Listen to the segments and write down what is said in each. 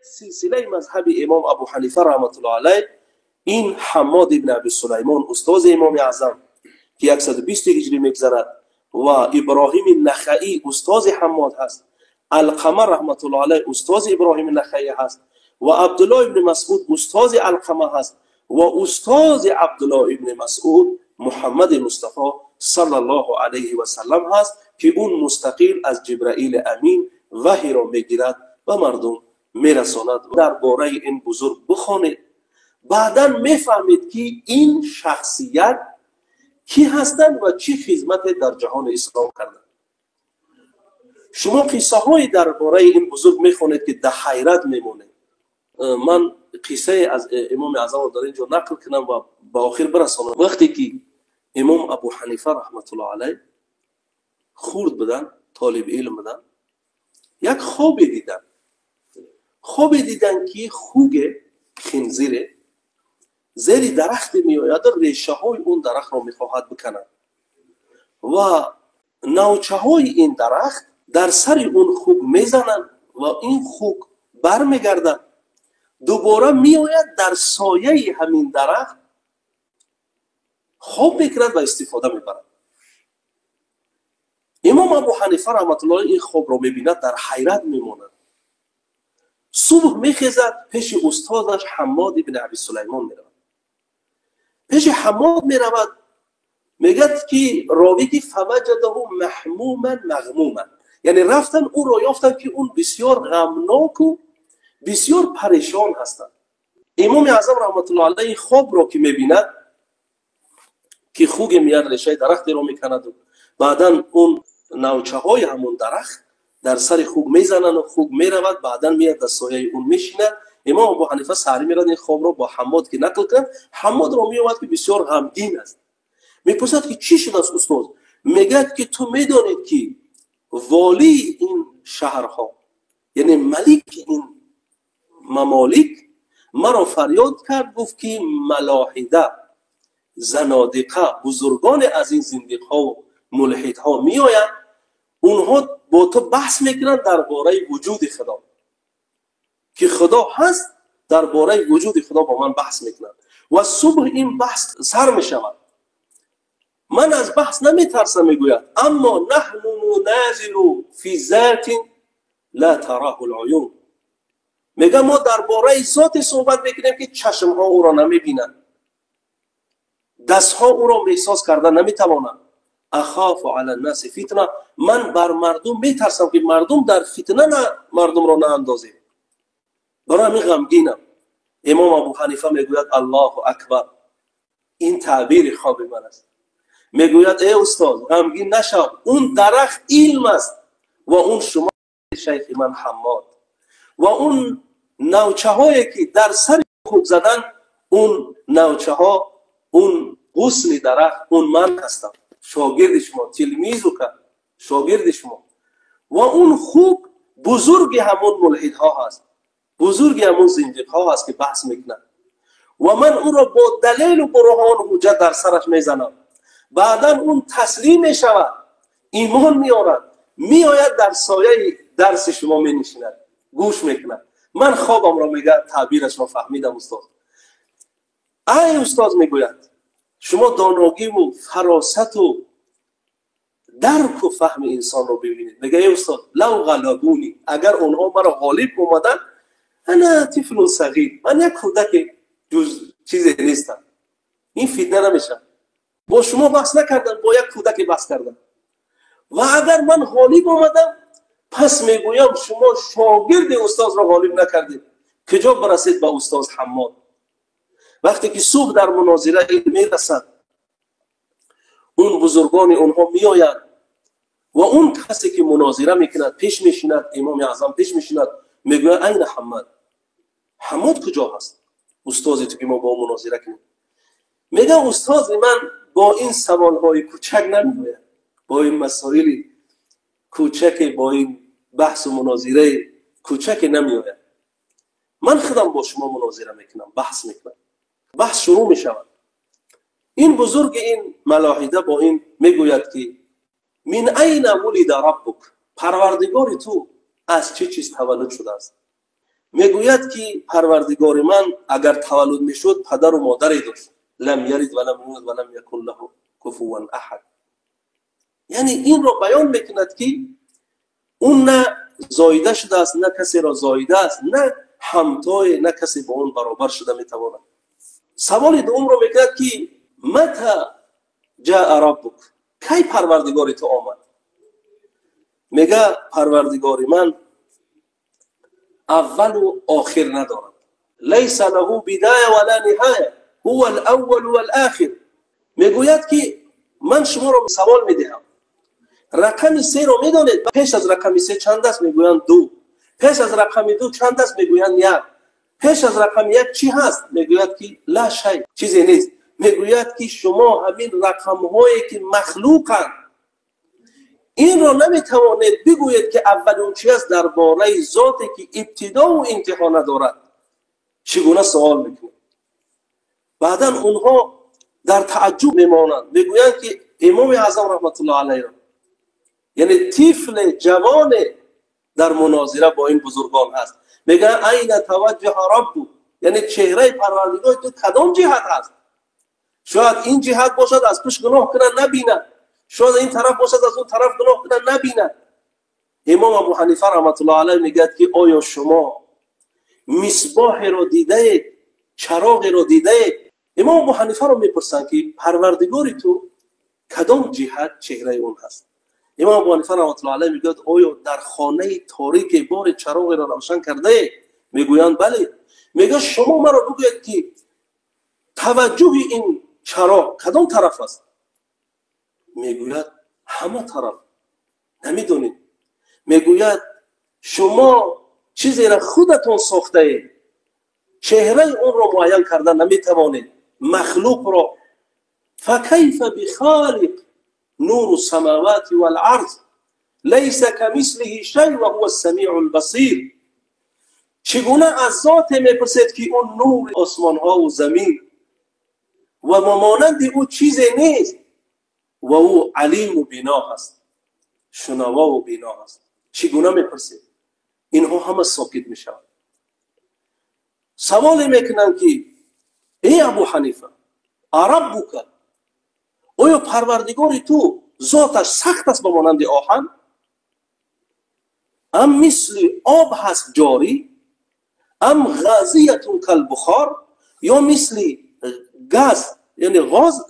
سلسله مذهب امام ابو حنیفه رحمت الله علیه این حماد ابن ابی سلیمان استاد امام اعظم که 120 هجری میگذرد و ابراهیم نخعی استاد حماد هست، القمه رحمت الله علیه استاد ابراهیم نخعی هست و عبدالله ابن مسعود استاد القمه هست و استاد عبدالله ابن مسعود محمد مصطفی صلی الله علیه و سلم هست که اون مستقل از جبرائیل امین وحی را میگیرد و مردم میرساند. درباره این بزرگ بخوانید، بعدا میفهمید که این شخصیت کی هستند و چی خدمت در جهان اسلام کردند. شما قصه های درباره این بزرگ میخوانید که در حیرت میمونید. من قصه از امام اعظم را در اینجا نقل کنم و به آخر برسانم. وقتی که امام ابو حنیفه رحمت الله علیه خورد بدن، طالب علم بدن، یک خوابی دیدن که خوک خنزیر زیر درخت می آید، ریشه های اون درخت را میخواهد بکنند و نوچه های این درخت در سر اون خوک میزنند و این خوک برمیگردد، دوباره می آید در سایه همین درخت خواب میکند و استفاده میبرد. امام ابو حنیفه رحمت الله این خواب را میبیند، در حیرت میماند. صبح میخیزد، پیش استادش حماد ابن ابی سلیمان میرود. پیش حماد میرود، میگد که راوی که فوجده محموما مغموما، یعنی رفتن او را یافتن که اون بسیار غمناک و بسیار پریشان هستند. امام اعظم رحمت الله علیه خواب را که میبیند که خوک میاد ریشه درخت را میکند و بعدا اون نوچه های همون درخت در سر خوک میزنن و خوک میرود، بعدا میاد در سایه اون میشینه. امام ابو حنیفه سحری میرد این خواب را با حماد که نقل کرد. حماد را میآورد که بسیار غمگین است، میپرسد که چی شده است استاد؟ میگد که تو میدانید که والی این شهرها یعنی ملک این ممالک مرا فریاد کرد، گفت که ملاحده زنادقه بزرگان از این زندیقها و ملحدها می آیند، اونها با تو بحث میکنند درباره وجود خدا، که خدا هست، درباره وجود خدا با من بحث میکنند و صبح این بحث سر می شود. من از بحث نمی ترسم، میگوید اما نحن ننازل فی ذات لا تراه العیون، میگه ما درباره ذات صحبت میکنیم که چشم ها او را نمی بینند، دست ها او را احساس کردن نمی توانند. اخاف علی الناس فتنه، من بر مردم میترسم که مردم در فتنه مردم را ناندازه، برای همین غمگینم. امام ابو حنیفه میگوید الله اکبر، این تعبیر خواب من است. میگوید ای استاد غمگین نشو، اون درخت علم است و اون شما شیخ من حماد و اون نوچه هایی که در سر خوب زدن، اون نوچه ها، اون غصن درخت، اون من هستم، شاگرد شما، تلمیذ و شاگرد شما. و اون خوب بزرگ همون ملحد ها هست، بزرگ همون زندیق ها هست که بحث میکنن و من اون را با دلیل و برهان حجت در سرش میزنم. بعدا اون تسلیم میشود، ایمان میارد، میآید در سایه درس شما می نشیند، گوش میکند. من خوابم را میگه تعبیرش را فهمیدم استاد. ای استاد میگوید شما دانایی و فراست و درک و فهم انسان رو ببینید. میگه ای استاد لو غلبونی، اگر اونها مرا غالب اومدن، انا طفل صغیر، من یک کودک جز چیزی نیستم، این فتنه نمیشم. با شما بحث نکردن، با یک کودک بحث کردن. و اگر من غالب اومدم، پس میگویم شما شاگرد استاد را غالب نکردید، کجا برسید با استاد حماد. وقتی که صبح در مناظره میرسد، اون بزرگان اونها میآیند و اون کسی که مناظره میکند پیش میشیند، امام اعظم پیش میشیند، میگوید این حماد کجا هست؟ استادی تو که ما با مناظره کنیم. میگه استاد من با این سوالهای کوچک نمیگوید، با این مسائل کوچک، با این بحث و مناظره کوچک نمیآید. من خودم با شما مناظره میکنم، بحث میکنم، بحث شروع میشود. این بزرگ این ملاحده با این میگوید که من این ولد ربک، پروردگار تو از چه چیز تولد شده است؟ میگوید که پروردگار من اگر تولد میشد پدر و مادری داشت، لم یلد ولم یولد ولم یکن له کفوا احد. یعنی این رو بیان میکند که اون نه زایده شده است، نه کسی را زایده است، نه همتای، نه کسی با اون برابر شده میتواند. سوال دوم رو میکند که متى جاء ربک، کی پروردگار تو آمد؟ میگه پروردگار من اول و آخر ندارد، لیس له بدایه ولا نهایه، هو الاول والآخر. میگوید که من شما را سوال میدهم، رقم 3 رو میدانید؟ پیش از رقم 3 چند است؟ میگویند 2. پیش از رقم 2 چند است؟ میگویند 1. پیش از رقم 1 چی هست؟ میگوید که لا شیء، چیزی نیست. میگوید که شما همین رقم هایی که مخلوقند این را نمیتوانید بگویید که اول اون چی است درباره ذاتی که ابتدا و انتها ندارد. چگونه سوال میکنید؟ بعدا اونها در تعجب میمانند، میگویند که امام اعظم رحمت الله علیه، یعنی طفل جوان در مناظره با این بزرگان هست، میگن این توجه رب، یعنی چهره پروردگار تو کدام جهت هست؟ شاید این جهت باشد از پیش گناه کنن نبیند، شاید این طرف باشد از اون طرف گناه کنن نبیند. امام ابو حنیفه رحمت الله علیه میگه که آیا شما مصباح رو دیده، چراغ رو دیده؟ امام ابو حنیفه رو میپرسن که پروردگاری تو کدام جهت چهره اون هست؟ امام ابو حنیفه رحمت الله علیه میگه آیا در خانه تاریک بار چراغ را روشن کرده؟ میگویند بله. میگه شما مرا بگویید که توجه این چراغ کدام طرف است؟ میگوید همه طرف. نمیدونید؟ میگوید شما چیزی را خودتون ساخته اید، چهره اون را معین کردن نمیتوانید، مخلوق را. فکیف بخالق نور السماوات والارض لیس کمثله شیء وهو السمیع البصیر. چگونه از ذات میپرسید که اون نور آسمان ها و زمین و مانند او چیزی نیست و او علیم و بینا هست، شنوا و بینا هست. چگونه میپرسید؟ اینها همه ساکت میشوند. سوال میکنن که ای ابو حنیفه ربک، آیا پروردگار تو ذاتش سخت است به مانند آهن؟ ام مثل آب هست جاری؟ ام غازیتون کالبخار؟ یا مثل گاز یعنی غاز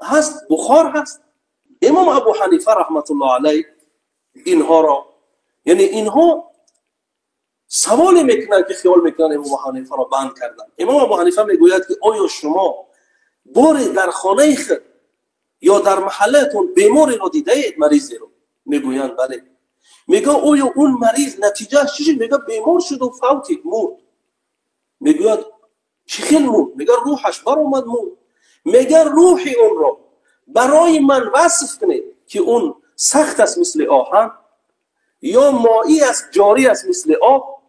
هست، بخار هست؟ امام ابو حنیفه رحمت الله علیه اینها را، یعنی اینها سوال میکنن که خیال میکنن امام ابو حنیفه را بند کردن. امام ابو حنیفه میگوید که آیا شما باری در خانه خود یا در محلتون بیماری را دیده اید، مریضی رو؟ میگویند بله. میگه آیا اون مریض نتیجه چی؟ میگه بیمار شد و فوتید، مرد. میگوید چی خیلی مرد؟ میگه روحش بر اومد مرد. میگه روحی اون را برای من وصف کنید که اون سخت است مثل آهن، یا مائی است جاری است مثل آب،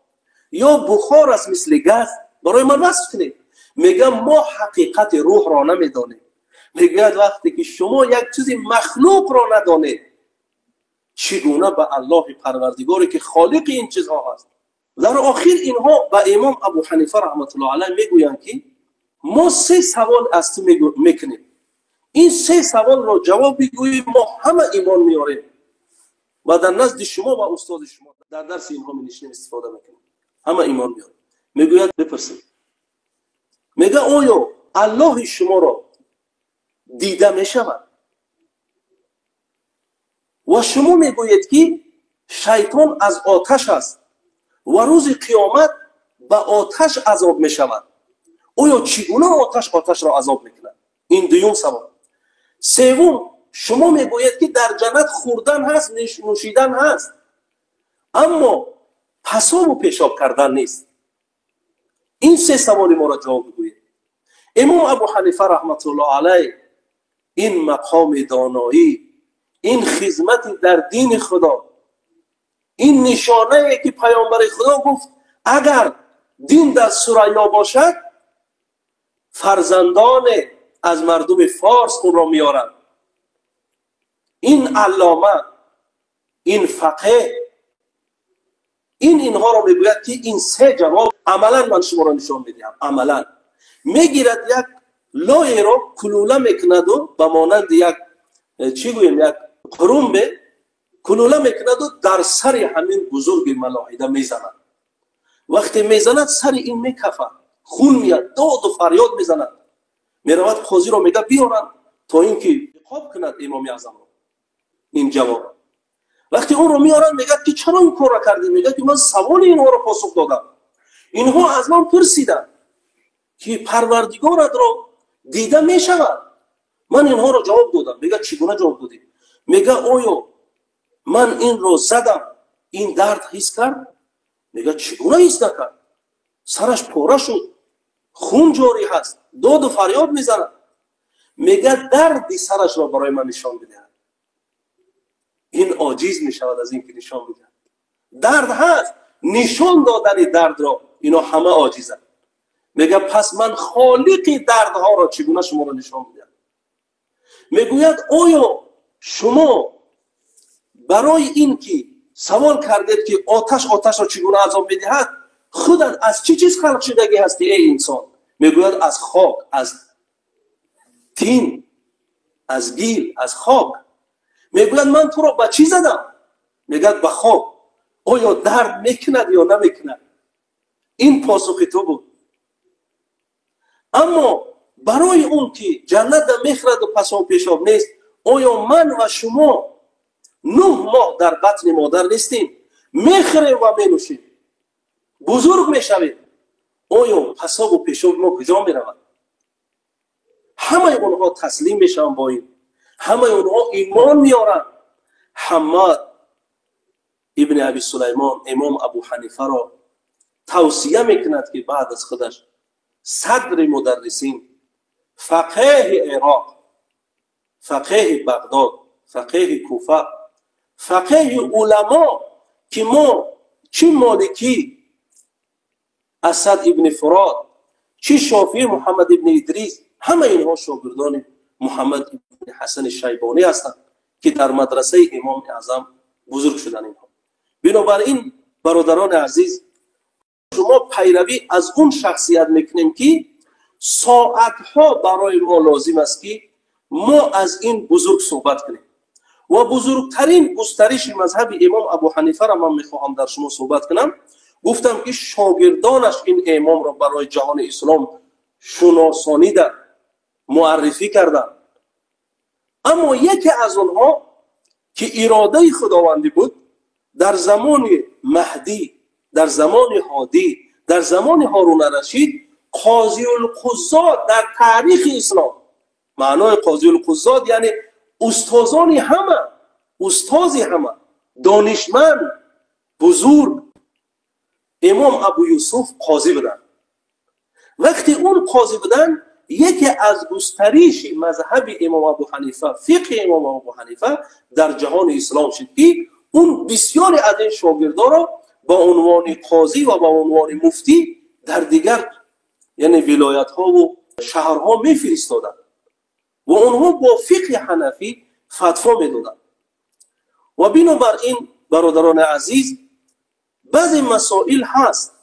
یا بخار است مثل گاز، برای من وصف کنید. میگه ما حقیقت روح را نمیدانیم. میگه وقتی که شما یک چیزی مخلوق را ندانید، چگونه به الله پروردگاری که خالق این چیزها هست؟ در آخر اینها به امام ابو حنیفه رحمت الله علیه میگویند که ما 3 سوال از تو میکنیم، این 3 سوال را جواب بگوییم ما همه ایمان میاریم و در نزد شما و استاد شما در درس اینها می‌نشینیم استفاده میکنیم، همه ایمان میاریم. میگوید بپرسید، میگه آیا الله شما را دیده میشود؟ و شما میگویید که شیطان از آتش است و روز قیامت به آتش عذاب میشود. آیا چگونه آتش را عذاب میکند؟ این دوم سوال. سوم، شما میگویید که در جنت خوردن هست، نوشیدن هست، اما پیشاب و پیشاب کردن نیست. این 3 سوال ما را جواب بگویید. امام ابو حنیفه رحمت الله علیه این مقام دانایی، این خدمت در دین خدا، این نشانه که پیامبر خدا گفت اگر دین در ثریا باشد فرزندان از مردم فارس اون را میارند. این علامه، این فقیه، اینها را میگوید که این سه جواب عملا من شما را نشان میدم. عملا میگیرد یک لایه را کلوله میکند و به مانند یک چی گویم یک قرون به کلوله میکند و در سر همین بزرگ ملاحده میزند. وقتی میزند سر این میکفه، خون میاد، داد و فریاد میزند. میرود قاضی را میگه بیارن تا اینکه عقاب کند امام اعظم را. این جواب وقتی اون رو میارن میگه که چرا این کار را کردی؟ میگه که من سوال اینها را پاسخ دادم. اینها از من پرسیدن که پروردگارت را دیده میشود. من اینها را جواب دادم. میگه چگونه جواب دادی؟ میگه آیا من این را زدم این درد حس کرد؟ میگه چگونه حس نکرد؟ سرش پاره شد، خون جاری هست، داد و فریاد میزنه. میگه دردی سرش را برای من نشان بده. این عاجز میشود از اینکه نشان بده. درد هست، نشان دادن درد را اینا همه عاجزند. میگه پس من خالق دردها را چگونه شما را نشان بدم؟ میگوید آیا شما برای این که سوال کردید که آتش را چگونه عذاب میدهد، خودت از چه چیز خلق شدگی هستی ای انسان؟ میگوید از خاک، از تین، از گیل، از خاک. میگوید من تو را به چی زدم؟ میگوید به خاک. آیا درد میکند یا نمیکند؟ این پاسخ تو بود. اما برای اون که جنت در میخرد و پس آن پیشاب نیست، آیا من و شما 9 ماه در بطن مادر نیستیم؟ میخریم و مینوشیم، بزرگ میشویم. آیا پساب و پیشاب ما کجا میرود؟ همه اونها تسلیم میشن با این، همه اونها ایمان میارن. حماد ابن ابی سلیمان امام ابو حنیفه را توصیه میکند که بعد از خودش صدر مدرسین، فقیه عراق، فقیه بغداد، فقیه کوفه، فقیه علما که ما چه مالکی اسد ابن فرات، چه شافعی محمد ابن ادریس، همه اینها شاگردان محمد ابن حسن شیبانی هستند که در مدرسه امام اعظم بزرگ شدن. اینها بنابراین برادران عزیز، شما پیروی از اون شخصیت میکنیم که ساعتها برای ما لازم است که ما از این بزرگ صحبت کنیم. و بزرگترین گسترش مذهب امام ابو حنیفه را من میخواهم در شما صحبت کنم. گفتم که شاگردانش این امام را برای جهان اسلام شناسانیدند، معرفی کردند. اما یکی از آنها که اراده خداوندی بود، در زمان مهدی، در زمان هادی، در زمان هارون الرشید، قاضی القضات در تاریخ اسلام، معنای قاضی القضات یعنی استادان همه، استازی همه، دانشمند بزرگ، امام ابو یوسف قاضی بودن. وقتی اون قاضی بودن، یکی از گسترش مذهب امام ابو حنیفه، فقه امام ابو حنیفه در جهان اسلام شد که اون بسیاری از این شاگردان را با عنوان قاضی و با عنوان مفتی در دیگر یعنی ولایت ها و شهرها میفرستادند و اونها با فقه حنفی فتوا میدادند. و بنابراین برادران عزیز، بعضی مسائل هست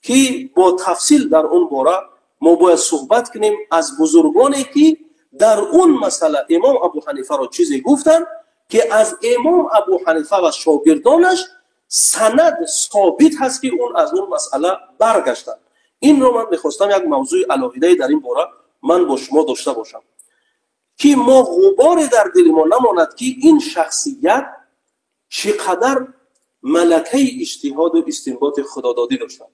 که با تفصیل در اون باره ما باید صحبت کنیم از بزرگانی که در اون مسئله امام ابو حنیفه را چیزی گفتن که از امام ابو حنیفه و شاگردانش سند ثابت هست که اون از اون مسئله برگشتن. این رو من میخواستم یک موضوع علاقه‌ای در این باره من با شما داشته باشم که ما غبار در دل ما نماند که این شخصیت چقدر ملکه اجتهاد و استنباط خدادادی داشتن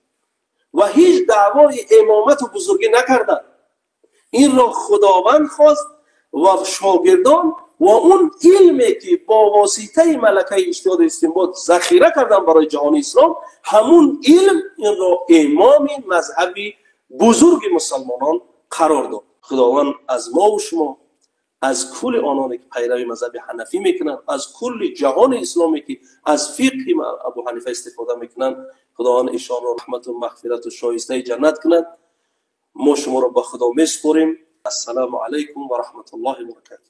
و هیچ دعوای امامت و بزرگی نکردن. این را خداوند خواست و شاگردان و اون علمی که با واسطه ملکه اجتهاد و استنباط ذخیره کردن برای جهان اسلام، همون علم این را امام مذهبی بزرگ مسلمانان قرار داد. خداوند از ما و شما، از کل آنانی که پیروی مذهب حنفی میکنند، از کل جهان اسلامی که از فقه ابو حنیفه استفاده میکنند، خداوند ایشان را رحمت و مغفرت و شایسته جنت کند. ما شما را به خدا میسپاریم. السلام علیکم و رحمت الله و برکاته.